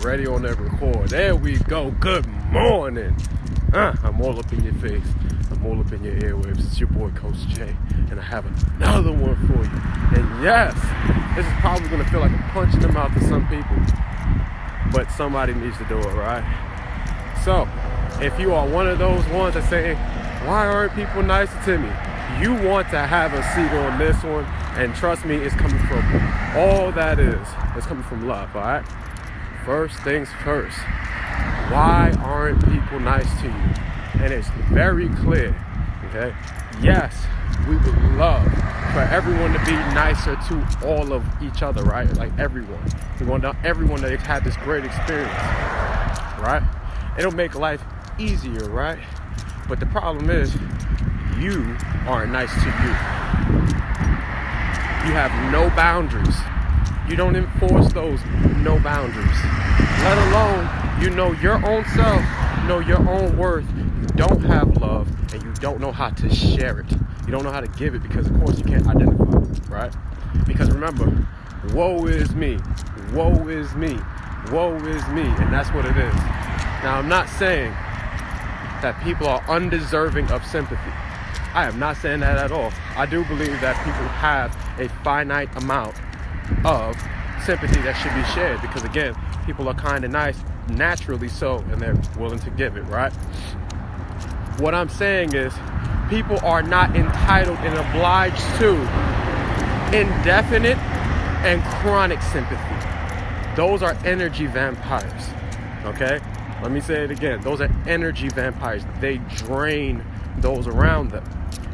ready on that record. There we go. Good morning. I'm all up in your face. I'm all up in your airwaves. It's your boy, Coach J, and I have another one for you. And yes, this is probably going to feel like a punch in the mouth to some people, but somebody needs to do it, right? So, if you are one of those ones that say, why aren't people nicer to me? You want to have a seat on this one, and trust me, it's coming from all that is. It's coming from love, all right? First things first. Why aren't people nice to you? And it's very clear, okay? Yes, we would love for everyone to be nicer to all of each other, right? Like everyone. We want everyone to have this great experience, right? It'll make life easier, right? But the problem is, you aren't nice to you. You have no boundaries. You don't enforce those no boundaries. Let alone, you know your own self, know your own worth. You don't have love, and you don't know how to share it. You don't know how to give it because, of course, you can't identify it, right? Because remember, woe is me, woe is me, woe is me, and that's what it is. Now, I'm not saying that people are undeserving of sympathy. I am not saying that at all. I do believe that people have a finite amount of sympathy that should be shared because, again, people are kind of nice naturally so, and they're willing to give it, right? What I'm saying is people are not entitled and obliged to indefinite and chronic sympathy. Those are energy vampires, okay? Let me say it again. Those are energy vampires. They drain those around them.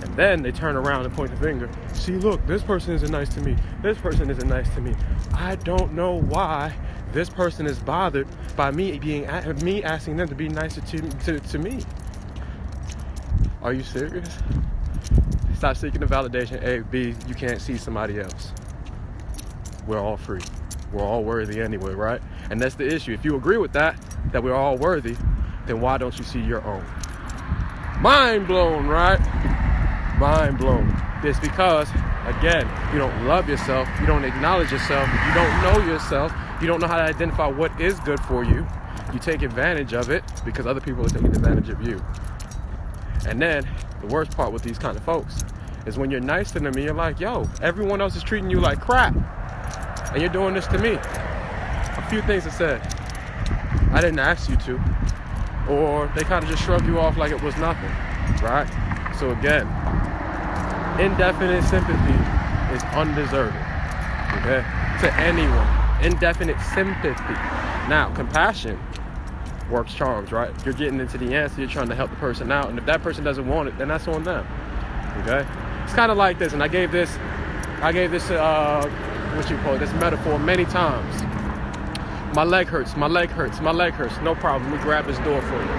And then they turn around and point the finger. See, look, this person isn't nice to me. This person isn't nice to me. I don't know why this person is bothered by me asking them to be nicer to me. Are you serious? Stop seeking the validation. A, B, you can't see somebody else. We're all free. We're all worthy anyway, right? And that's the issue. If you agree with that we're all worthy, then why don't you see your own? Mind blown, right? Mind blown. It's because, again, you don't love yourself, you don't acknowledge yourself, you don't know yourself, you don't know how to identify what is good for you. You take advantage of it because other people are taking advantage of you. And then the worst part with these kind of folks is when you're nice to them and you're like, yo, everyone else is treating you like crap and you're doing this to me. A few things are said. I didn't ask you to. Or they kind of just shrug you off like it was nothing, right? So again, indefinite sympathy is undeserving, okay? To anyone, indefinite sympathy. Now, compassion works charms, right? You're getting into the answer, you're trying to help the person out, and if that person doesn't want it, then that's on them, okay? It's kind of like this, and I gave this, this metaphor many times. My leg hurts, my leg hurts, my leg hurts. No problem, let me grab this door for you.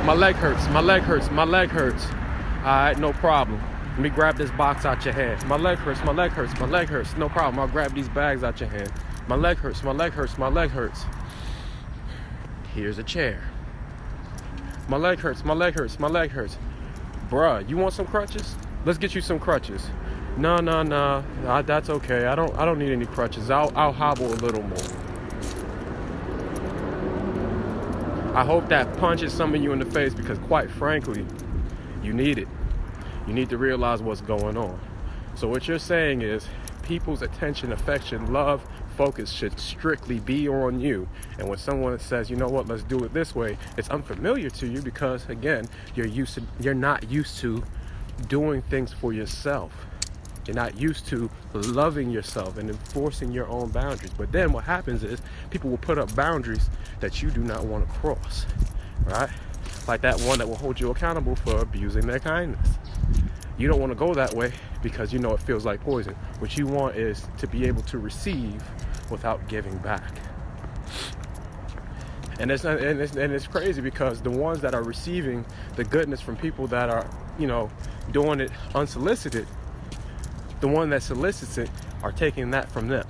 My leg hurts, my leg hurts, my leg hurts. All right, no problem. Let me grab this box out your hand. My leg hurts, my leg hurts, my leg hurts. No problem, I'll grab these bags out your hand. My leg hurts, my leg hurts, my leg hurts. Here's a chair. My leg hurts, my leg hurts, my leg hurts. Bruh, you want some crutches? Let's get you some crutches. No, that's okay. I don't need any crutches. I'll hobble a little more. I hope that punches some of you in the face because, quite frankly, you need it. You need to realize what's going on. So what you're saying is people's attention, affection, love, focus should strictly be on you. And when someone says, you know what, let's do it this way, it's unfamiliar to you because, again, you're not used to doing things for yourself. You're not used to loving yourself and enforcing your own boundaries. But then what happens is people will put up boundaries that you do not want to cross, right? Like that one that will hold you accountable for abusing their kindness. You don't want to go that way because you know it feels like poison. What you want is to be able to receive without giving back. And it's crazy because the ones that are receiving the goodness from people that are, doing it unsolicited, the one that solicits it are taking that from them.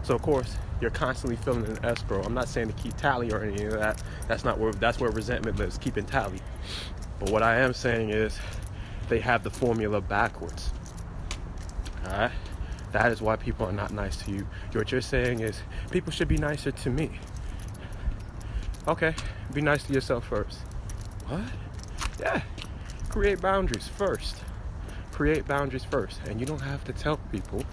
So of course you're constantly filling an escrow. I'm not saying to keep tally or any of that. That's where resentment lives, keeping tally. But what I am saying is they have the formula backwards. All right? That is why people are not nice to you. What you're saying is people should be nicer to me. Okay, be nice to yourself first. What? Yeah. Create boundaries first. Create boundaries first. And you don't have to tell people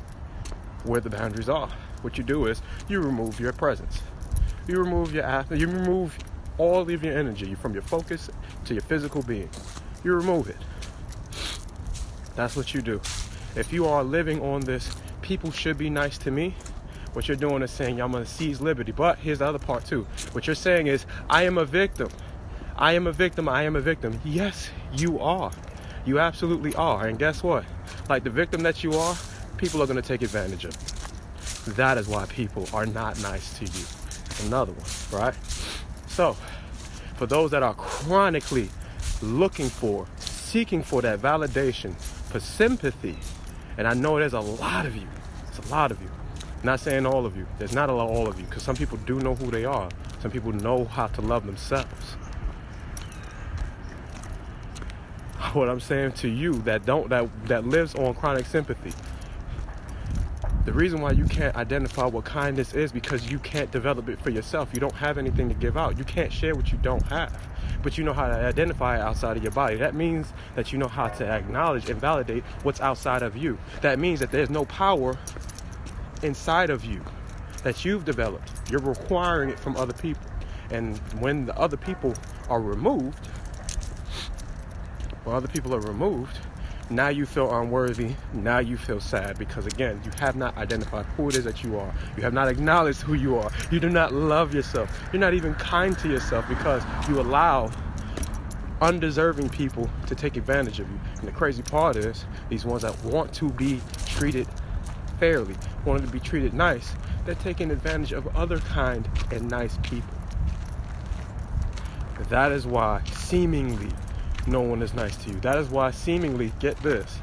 where the boundaries are. What you do is you remove your presence. You remove you remove all of your energy from your focus to your physical being. You remove it. That's what you do. If you are living on this, people should be nice to me, what you're doing is saying, I'm going to seize liberty. But here's the other part too. What you're saying is, I am a victim. I am a victim. I am a victim. Yes, you are. You absolutely are. And guess what? Like the victim that you are, people are going to take advantage of you. That is why people are not nice to you. Another one, right? So, for those that are chronically seeking for that validation, for sympathy, and I know there's a lot of you. It's a lot of you. Not saying all of you. There's not all of you, because some people do know who they are. Some people know how to love themselves. What I'm saying to you that lives on chronic sympathy, the reason why you can't identify what kindness is because you can't develop it for yourself. You don't have anything to give out. You can't share what you don't have. But you know how to identify it outside of your body. That means that you know how to acknowledge and validate what's outside of you. That means that there's no power inside of you that you've developed. You're requiring it from other people. And when the other people are removed, now you feel unworthy. Now you feel sad because, again, you have not identified who it is that you are. You have not acknowledged who you are. You do not love yourself. You're not even kind to yourself because you allow undeserving people to take advantage of you. And the crazy part is, these ones that want to be treated fairly, wanted to be treated nice, they're taking advantage of other kind and nice people. That is why seemingly no one is nice to you. That is why seemingly, get this,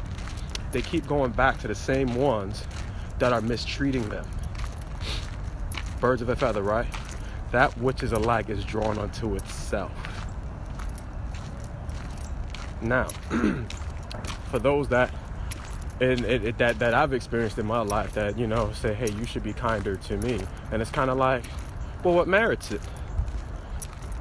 they keep going back to the same ones that are mistreating them. Birds of a feather, right? That which is alike is drawn unto itself. Now, for those that that I've experienced in my life that, say, hey, you should be kinder to me. And it's kind of like, well, what merits it?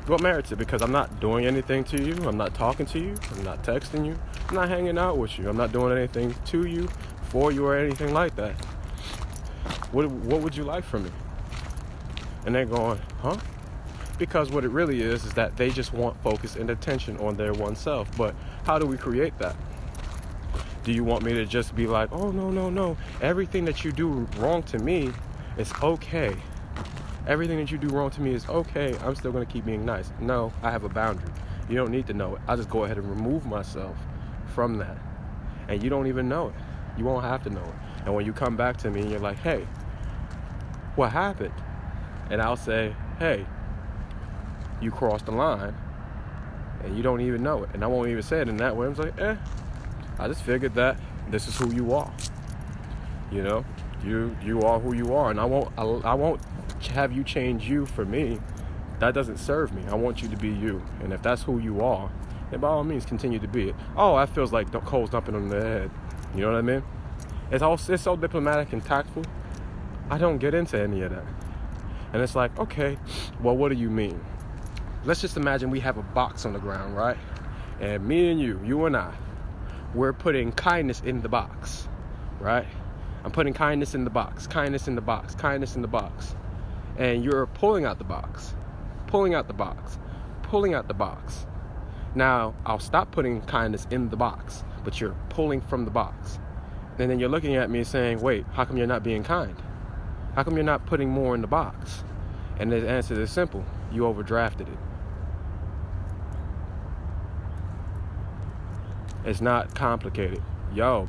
What merits it? Because I'm not doing anything to you. I'm not talking to you. I'm not texting you. I'm not hanging out with you. I'm not doing anything to you, for you, or anything like that. What would you like from me? And they're going, huh? Because what it really is that they just want focus and attention on their oneself. But how do we create that? Do you want me to just be like, oh, no. Everything that you do wrong to me is okay. Everything that you do wrong to me is okay. I'm still going to keep being nice. No, I have a boundary. You don't need to know it. I just go ahead and remove myself from that. And you don't even know it. You won't have to know it. And when you come back to me and you're like, hey, what happened? And I'll say, hey, you crossed the line and you don't even know it. And I won't even say it in that way. I'm like, I just figured that this is who you are. You are who you are, and I won't have you change you for me. That doesn't serve me. I want you to be you, and if that's who you are, then by all means continue to be it. Oh, that feels like coals dumping on the head. You know what I mean? It's so diplomatic and tactful. I don't get into any of that. And it's like, okay, well, what do you mean? Let's just imagine we have a box on the ground, right? And me and you and I, we're putting kindness in the box, right? I'm putting kindness in the box, kindness in the box, kindness in the box. And you're pulling out the box, pulling out the box, pulling out the box. Now, I'll stop putting kindness in the box, but you're pulling from the box. And then you're looking at me saying, wait, how come you're not being kind? How come you're not putting more in the box? And the answer is simple. You overdrafted it. It's not complicated.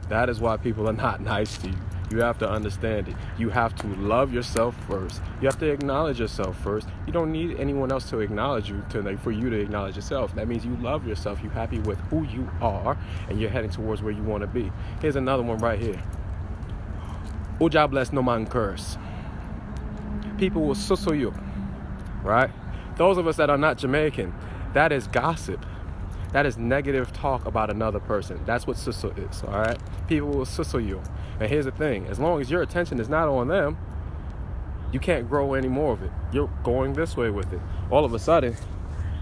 That is why people are not nice to you. You have to understand it. You have to love yourself first. You have to acknowledge yourself first. You don't need anyone else to acknowledge you for you to acknowledge yourself. That means you love yourself. You're happy with who you are, and you're heading towards where you want to be. Here's another one right here. Uja bless no man curse. People will susso you, right? Those of us that are not Jamaican, that is gossip. That is negative talk about another person. That's what susso is, all right? People will susso you. And here's the thing. As long as your attention is not on them, You can't grow any more of it. You're going this way with it. All of a sudden,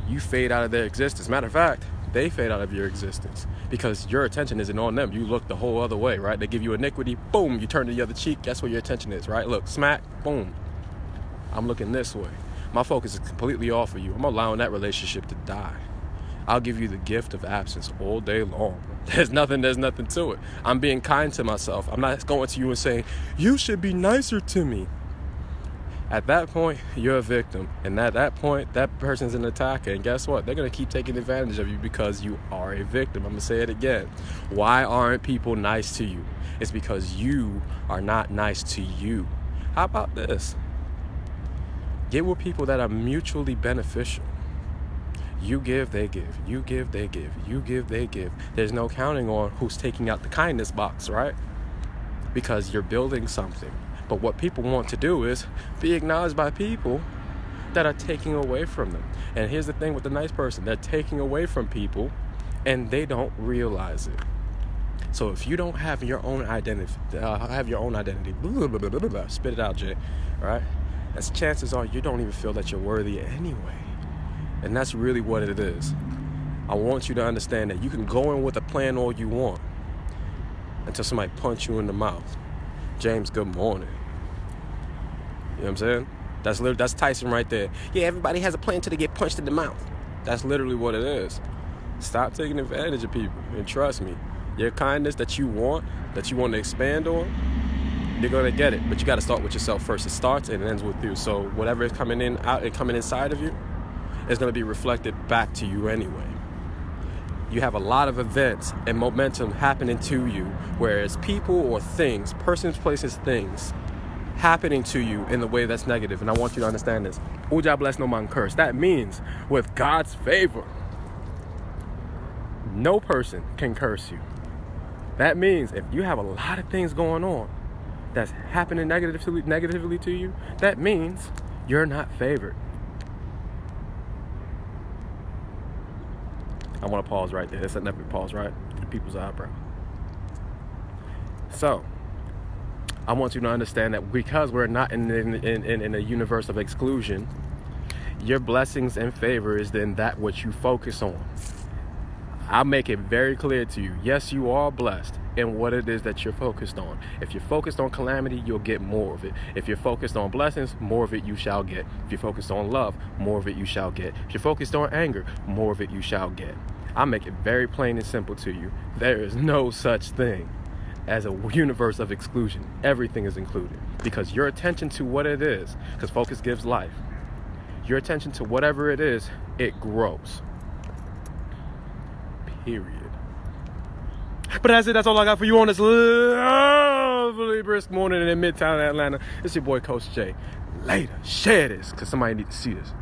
you fade out of their existence. Matter of fact, they fade out of your existence because your attention isn't on them. You look the whole other way, right? They give you iniquity, boom, you turn to the other cheek. Guess where your attention is, right? Look, smack, boom. I'm looking this way. My focus is completely off of you. I'm allowing that relationship to die. I'll give you the gift of absence all day long. There's nothing to it. I'm being kind to myself. I'm not going to you and saying, you should be nicer to me. At that point, you're a victim. And at that point, that person's an attacker. And guess what? They're going to keep taking advantage of you because you are a victim. I'm going to say it again. Why aren't people nice to you? It's because you are not nice to you. How about this? Get with people that are mutually beneficial. You give, they give. You give, they give. You give, they give. There's no counting on who's taking out the kindness box, right? Because you're building something. But what people want to do is be acknowledged by people that are taking away from them. And here's the thing with the nice person. They're taking away from people and they don't realize it. So if you don't have your own identity, spit it out, Jay, all right? As chances are you don't even feel that you're worthy anyway. And that's really what it is. I want you to understand that you can go in with a plan all you want until somebody punch you in the mouth. James, good morning. You know what I'm saying? That's Tyson right there. Yeah, everybody has a plan until they get punched in the mouth. That's literally what it is. Stop taking advantage of people. And trust me, your kindness that you want to expand on, you're going to get it. But you got to start with yourself first. It starts and it ends with you. So whatever is coming in, out, and coming inside of you is going to be reflected back to you anyway. You have a lot of events and momentum happening to you, whereas people or things, persons, places, things, happening to you in the way that's negative. And I want you to understand this. Uja bless, no man curse. That means with God's favor, no person can curse you. That means if you have a lot of things going on that's happening negatively to you, that means you're not favored. I want to pause right there. It's an epic pause, right? For people's eyebrow. So, I want you to understand that because we're not in a universe of exclusion, your blessings and favor is then that which you focus on. I'll make it very clear to you. Yes, you are blessed in what it is that you're focused on. If you're focused on calamity, you'll get more of it. If you're focused on blessings, more of it you shall get. If you're focused on love, more of it you shall get. If you're focused on anger, more of it you shall get. I'll make it very plain and simple to you. There is no such thing as a universe of exclusion. Everything is included. Because your attention to what it is, because focus gives life, your attention to whatever it is, it grows. Period. But that's it. That's all I got for you on this lovely brisk morning in Midtown Atlanta. It's your boy, Coach Jay. Later. Share this, because somebody needs to see this.